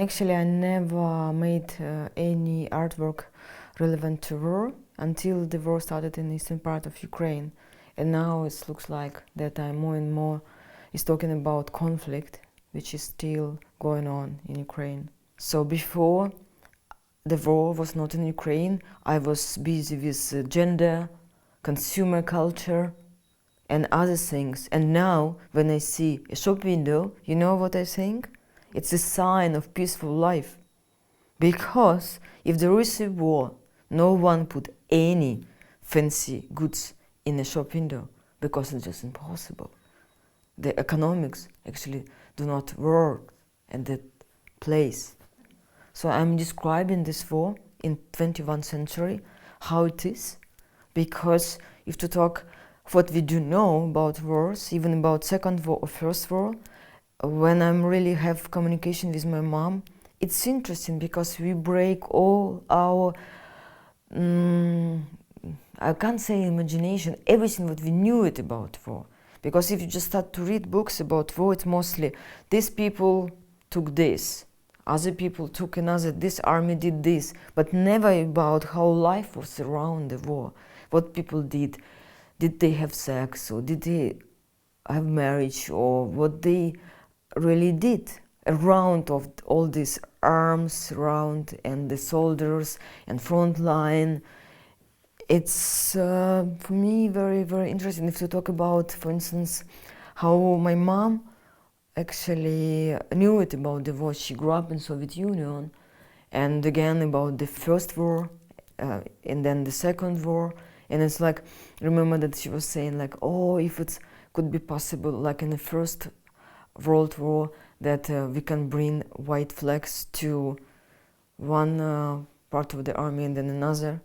Actually, I never made any artwork relevant to war until the war started in the eastern part of Ukraine. And now it looks like that I'm more and more is talking about conflict, which is still going on in Ukraine. So before the war was not in Ukraine, I was busy with gender, consumer culture, and other things. And now, when I see a shop window, you know what I think? It's a sign of peaceful life. Because if there is a war, no one put any fancy goods in a shop window, because it's just impossible. The economics actually do not work at that place. So I'm describing this war in 21st century, how it is, because if to talk what we do know about wars, even about Second War or First War, when I really have communication with my mom, it's interesting because we break all our, I can't say imagination, everything what we knew it about war. Because if you just start to read books about war, it's mostly, these people took this, other people took another, this army did this, but never about how life was around the war, what people did. Did they have sex, or did they have marriage, or what they really did around of all these arms around and the soldiers and front line. It's for me very, very interesting if you talk about, for instance, how my mom actually knew it about the war. She grew up in Soviet Union, and again about the First War and then the Second War. And it's like, remember that she was saying like, oh, if it could be possible, like in the First World War, that we can bring white flags to one part of the army and then another,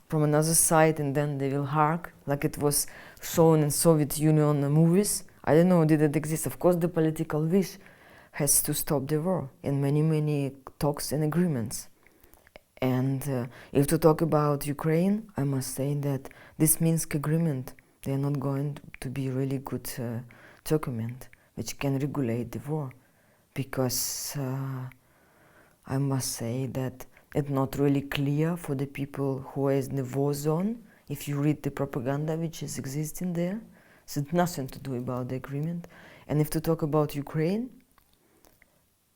from another side, and then they will hark, like it was shown in Soviet Union movies. I don't know, did it exist? Of course, the political wish has to stop the war in many, many talks and agreements. And if to talk about Ukraine, I must say that this Minsk agreement, they are not going to be really good document which can regulate the war, because I must say that it's not really clear for the people who are in the war zone. If you read the propaganda which is existing there, so it's nothing to do about the agreement. And if to talk about Ukraine,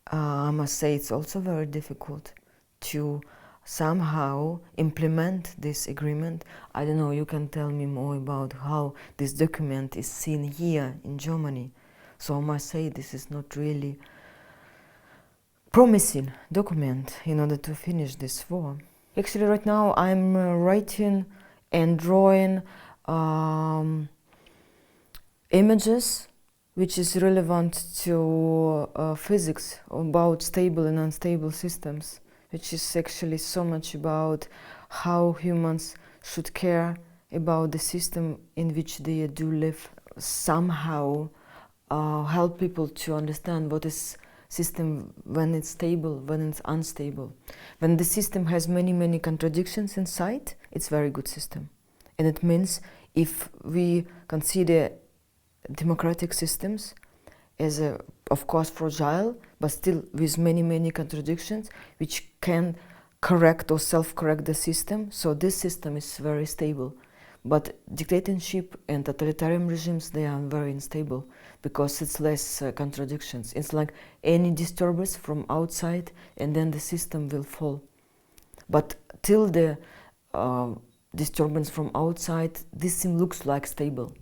I must say it's also very difficult to somehow implement this agreement. I don't know, you can tell me more about how this document is seen here in Germany. So I must say this is not really promising document in order to finish this war. Actually, right now I'm writing and drawing images which is relevant to physics, about stable and unstable systems, which is actually so much about how humans should care about the system in which they do live. Somehow help people to understand what is system when it's stable, when it's unstable. When the system has many, many contradictions inside, it's a very good system. And it means if we consider democratic systems as of course fragile, but still with many, many contradictions, which can correct or self-correct the system, so this system is very stable. But dictatorship and totalitarian regimes, they are very unstable because it's less contradictions. It's like any disturbance from outside and then the system will fall. But till the disturbance from outside, this thing looks like stable.